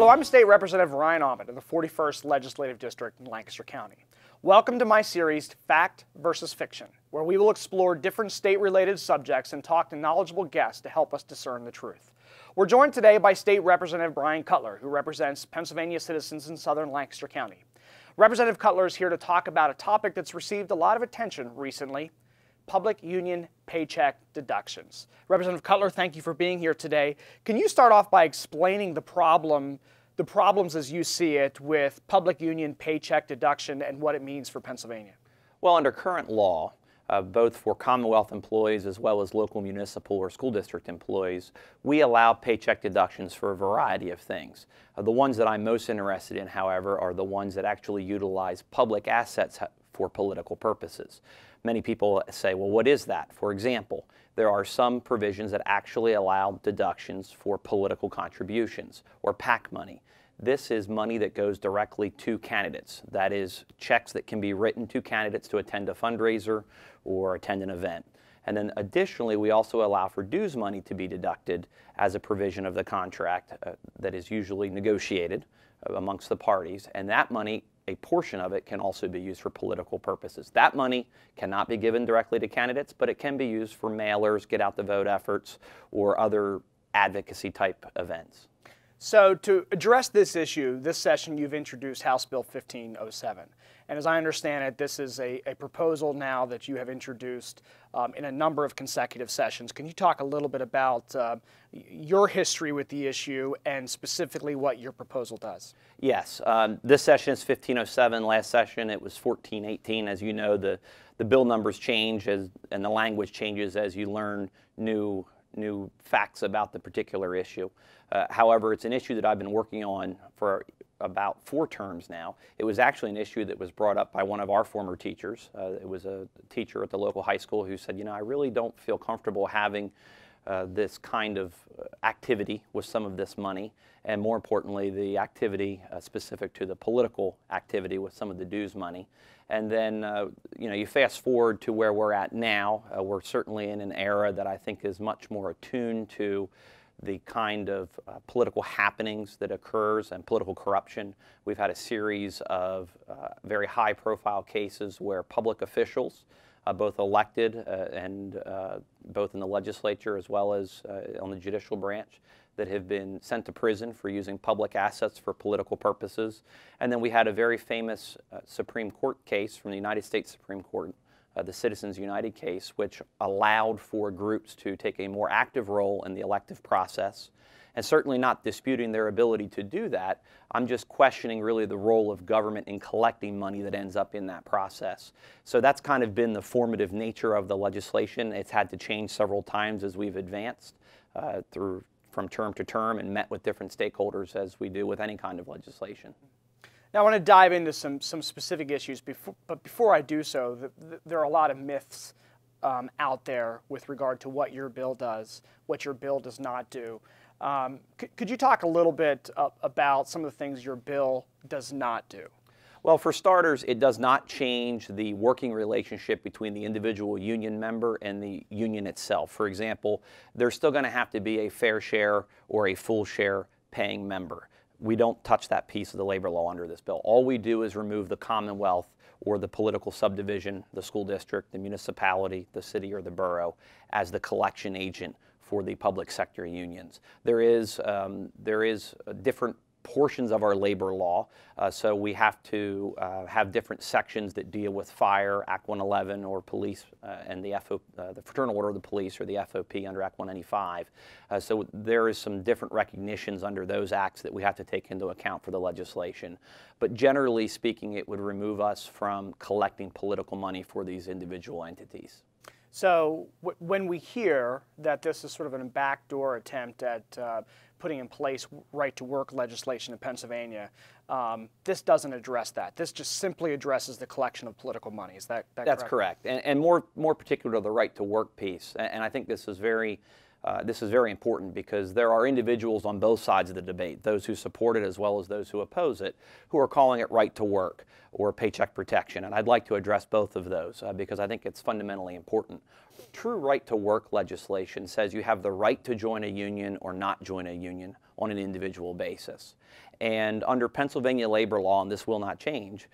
Hello, I'm State Representative Ryan Aument of the 41st Legislative District in Lancaster County. Welcome to my series, Fact versus Fiction, where we will explore different state-related subjects and talk to knowledgeable guests to help us discern the truth. We're joined today by State Representative Bryan Cutler, who represents Pennsylvania citizens in southern Lancaster County. Representative Cutler is here to talk about a topic that's received a lot of attention recently: public union paycheck deductions. Representative Cutler, thank you for being here today. Can you start off by explaining the problems as you see it with public union paycheck deduction and what it means for Pennsylvania? Well, under current law, both for Commonwealth employees as well as local municipal or school district employees, we allow paycheck deductions for a variety of things. The ones that I'm most interested in, however, are the ones that actually utilize public assets for political purposes. Many people say, well, what is that? For example, there are some provisions that actually allow deductions for political contributions or PAC money. This is money that goes directly to candidates. That is, checks that can be written to candidates to attend a fundraiser or attend an event. And then additionally, we also allow for dues money to be deducted as a provision of the contract that is usually negotiated amongst the parties. And that money, a portion of it, can also be used for political purposes. That money cannot be given directly to candidates, but it can be used for mailers, get out the vote efforts, or other advocacy type events. So to address this issue, this session you've introduced House Bill 1507. And as I understand it, this is a proposal now that you have introduced in a number of consecutive sessions. Can you talk a little bit about your history with the issue and specifically what your proposal does? Yes. This session is 1507. Last session it was 1418. As you know, the bill numbers change and the language changes as you learn new facts about the particular issue. However, it's an issue that I've been working on for about 4 terms now. It was actually an issue that was brought up by one of our former teachers. It was a teacher at the local high school who said, you know, I really don't feel comfortable having this kind of activity with some of this money, and more importantly, the activity specific to the political activity with some of the dues money. And then, you know, you fast forward to where we're at now. We're certainly in an era that I think is much more attuned to the kind of political happenings that occurs and political corruption. We've had a series of very high-profile cases where public officials, both elected and both in the legislature as well as on the judicial branch, that have been sent to prison for using public assets for political purposes. And then we had a very famous Supreme Court case from the United States Supreme Court, the Citizens United case, which allowed for groups to take a more active role in the elective process. And certainly not disputing their ability to do that, I'm just questioning really the role of government in collecting money that ends up in that process. So that's kind of been the formative nature of the legislation. It's had to change several times as we've advanced from term to term and met with different stakeholders as we do with any kind of legislation. Now I want to dive into some specific issues, but before I do so, there are a lot of myths out there with regard to what your bill does, what your bill does not do. Could you talk a little bit about some of the things your bill does not do? Well, for starters, it does not change the working relationship between the individual union member and the union itself. For example, there's still going to have to be a fair share or a full share paying member. We don't touch that piece of the labor law under this bill. All we do is remove the Commonwealth or the political subdivision, the school district, the municipality, the city, or the borough as the collection agent for the public sector unions. There is different portions of our labor law, so we have to have different sections that deal with fire, Act 111, or police, and the Fraternal Order of the Police, or the FOP under Act 195. So there is some different recognitions under those acts that we have to take into account for the legislation. But generally speaking, it would remove us from collecting political money for these individual entities. So when we hear that this is sort of a backdoor attempt at putting in place right-to-work legislation in Pennsylvania, this doesn't address that. This just simply addresses the collection of political money. Is that correct? That's correct. And more particular to the right-to-work piece. And I think this is very This is very important because there are individuals on both sides of the debate, those who support it as well as those who oppose it, who are calling it right to work or paycheck protection. And I'd like to address both of those because I think it's fundamentally important. True right to work legislation says you have the right to join a union or not join a union on an individual basis. And under Pennsylvania labor law, and this will not change,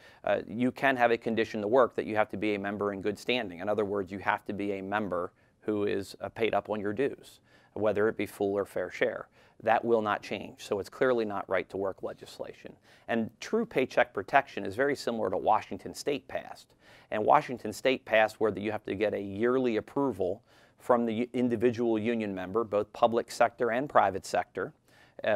you can have a condition to work that you have to be a member in good standing. In other words, you have to be a member who is paid up on your dues, whether it be full or fair share. That will not change. So it's clearly not right to work legislation. And true paycheck protection is very similar to Washington State passed. And Washington State passed where you have to get a yearly approval from the individual union member, both public sector and private sector,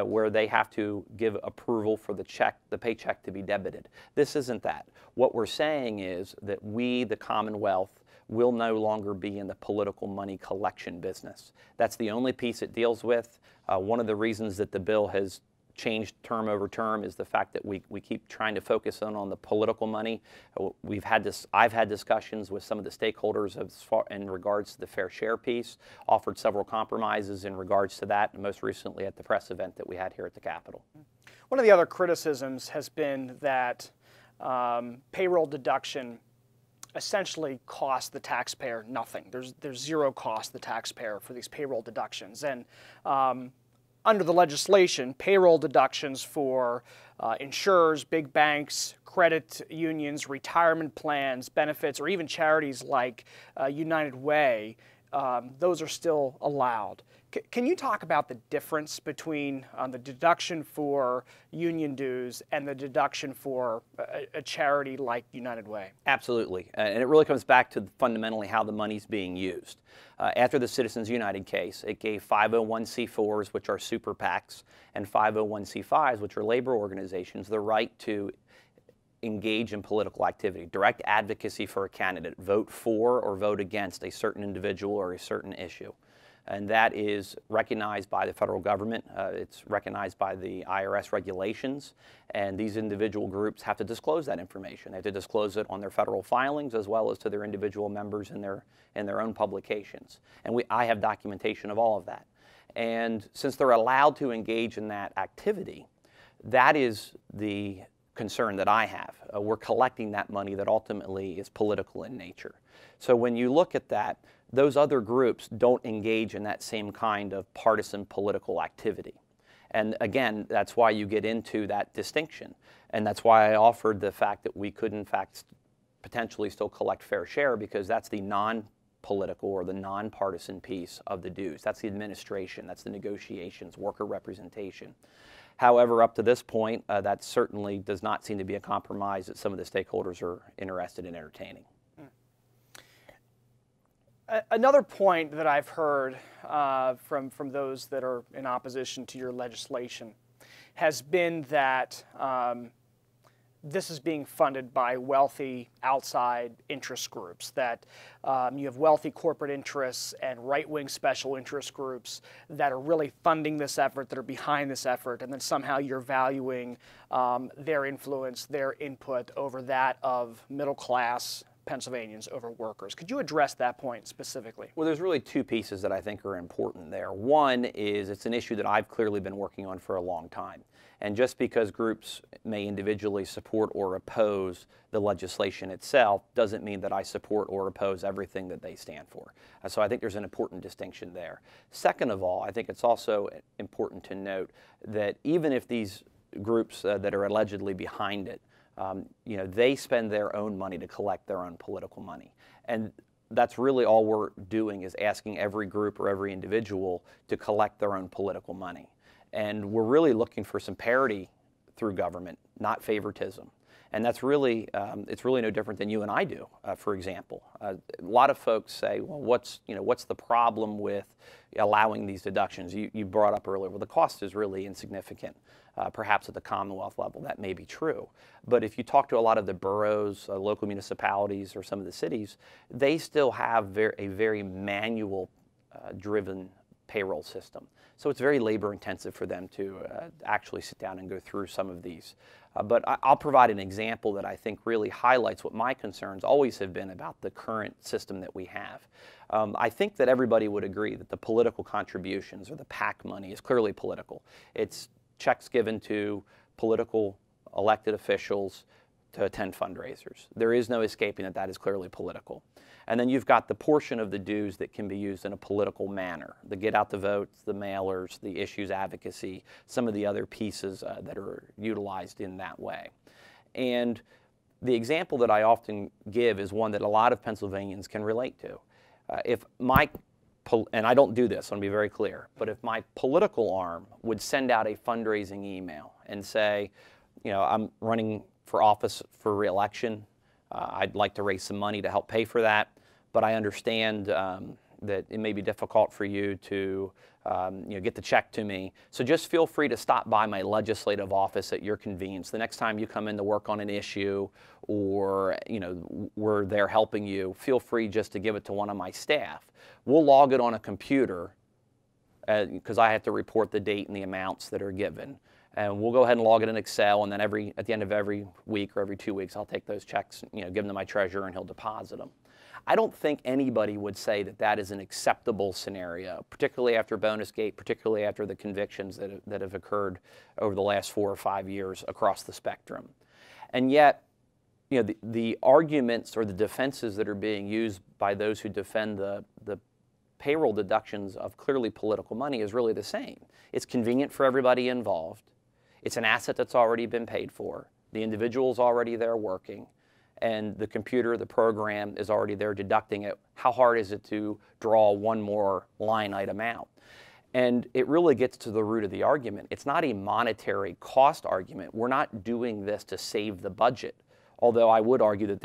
where they have to give approval for the paycheck to be debited. This isn't that. What we're saying is that we, the Commonwealth, will no longer be in the political money collection business. That's the only piece it deals with. One of the reasons that the bill has changed term over term is the fact that we keep trying to focus on the political money. I've had discussions with some of the stakeholders in regards to the fair share piece, offered several compromises in regards to that, and most recently at the press event that we had here at the Capitol. One of the other criticisms has been that payroll deduction essentially costs the taxpayer nothing. There's zero cost to the taxpayer for these payroll deductions. And under the legislation, payroll deductions for insurers, big banks, credit unions, retirement plans, benefits, or even charities like United Way, those are still allowed. Can you talk about the difference between the deduction for union dues and the deduction for a charity like United Way? Absolutely. And it really comes back to fundamentally how the money's being used. After the Citizens United case, it gave 501c4s, which are super PACs, and 501c5s, which are labor organizations, the right to engage in political activity, direct advocacy for a candidate, vote for or vote against a certain individual or a certain issue. And that is recognized by the federal government. It's recognized by the IRS regulations, and these individual groups have to disclose that information. They have to disclose it on their federal filings as well as to their individual members in their own publications. And I have documentation of all of that. And since they're allowed to engage in that activity, that is the concern that I have. We're collecting that money that ultimately is political in nature. So when you look at that, those other groups don't engage in that same kind of partisan political activity. And again, that's why you get into that distinction. And that's why I offered the fact that we could in fact potentially still collect fair share, because that's the non-political or the non-partisan piece of the dues. That's the administration, that's the negotiations, worker representation. However, up to this point, that certainly does not seem to be a compromise that some of the stakeholders are interested in entertaining. Another point that I've heard from those that are in opposition to your legislation has been that this is being funded by wealthy outside interest groups, that you have wealthy corporate interests and right-wing special interest groups that are really funding this effort, that are behind this effort, and then somehow you're valuing their influence, their input over that of middle-class Pennsylvanians over workers. Could you address that point specifically? Well, there's really two pieces that I think are important there. One is it's an issue that I've clearly been working on for a long time. And just because groups may individually support or oppose the legislation itself doesn't mean that I support or oppose everything that they stand for. So I think there's an important distinction there. Second of all, I think it's also important to note that even if these groups that are allegedly behind it, they spend their own money to collect their own political money. And that's really all we're doing, is asking every group or every individual to collect their own political money. And we're really looking for some parity through government, not favoritism. And that's really, it's really no different than you and I do, for example. A lot of folks say, well, what's the problem with allowing these deductions? You brought up earlier, well, the cost is really insignificant. Perhaps at the Commonwealth level, that may be true. But if you talk to a lot of the boroughs, local municipalities, or some of the cities, they still have a very manual driven payroll system. So it's very labor intensive for them to actually sit down and go through some of these But I'll provide an example that I think really highlights what my concerns always have been about the current system that we have. I think that everybody would agree that the political contributions or the PAC money is clearly political. It's checks given to political elected officials to attend fundraisers. There is no escaping that that is clearly political. And then you've got the portion of the dues that can be used in a political manner, the get out the votes, the mailers, the issues advocacy, some of the other pieces that are utilized in that way. And the example that I often give is one that a lot of Pennsylvanians can relate to. And I don't do this, I want to be very clear, but if my political arm would send out a fundraising email and say, you know, I'm running for office for re-election, I'd like to raise some money to help pay for that, but I understand that it may be difficult for you to get the check to me. So just feel free to stop by my legislative office at your convenience. The next time you come in to work on an issue or we're there helping you, feel free just to give it to one of my staff. We'll log it on a computer because I have to report the date and the amounts that are given. And we'll go ahead and log it in Excel, and then at the end of every week or every 2 weeks, I'll take those checks, give them to my treasurer, and he'll deposit them. I don't think anybody would say that that is an acceptable scenario, particularly after BonusGate, particularly after the convictions that have occurred over the last 4 or 5 years across the spectrum. And yet, the arguments or the defenses that are being used by those who defend the payroll deductions of clearly political money is really the same. It's convenient for everybody involved. It's an asset that's already been paid for. The individual's already there working, and the computer, the program is already there deducting it. How hard is it to draw one more line item out? And it really gets to the root of the argument. It's not a monetary cost argument. We're not doing this to save the budget, although I would argue that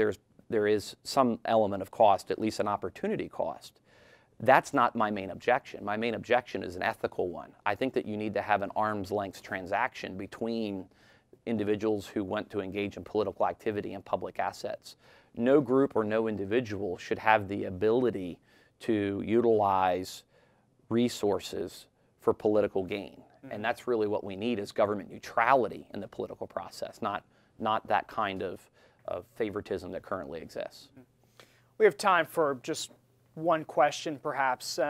there is some element of cost, at least an opportunity cost. That's not my main objection. My main objection is an ethical one. I think that you need to have an arm's length transaction between individuals who want to engage in political activity and public assets. No group or no individual should have the ability to utilize resources for political gain. And that's really what we need is government neutrality in the political process, not that kind of favoritism that currently exists. We have time for just one question, perhaps.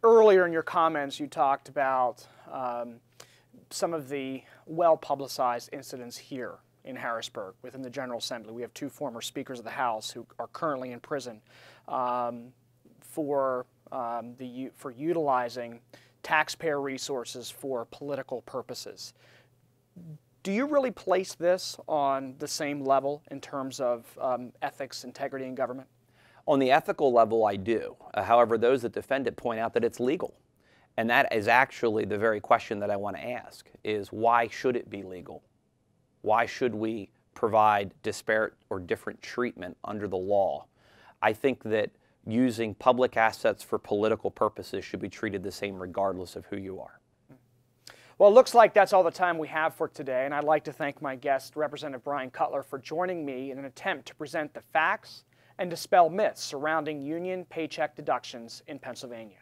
Earlier in your comments, you talked about some of the well-publicized incidents here in Harrisburg within the General Assembly. We have 2 former speakers of the House who are currently in prison for utilizing taxpayer resources for political purposes. Do you really place this on the same level in terms of ethics, integrity, and government? On the ethical level, I do. However, those that defend it point out that it's legal. And that is actually the very question that I want to ask, is why should it be legal? Why should we provide disparate or different treatment under the law? I think that using public assets for political purposes should be treated the same regardless of who you are. Well, it looks like that's all the time we have for today, and I'd like to thank my guest, Representative Bryan Cutler, for joining me in an attempt to present the facts and dispel myths surrounding union paycheck deductions in Pennsylvania.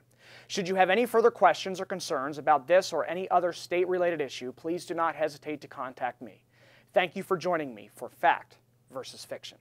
Should you have any further questions or concerns about this or any other state-related issue, please do not hesitate to contact me. Thank you for joining me for Fact versus Fiction.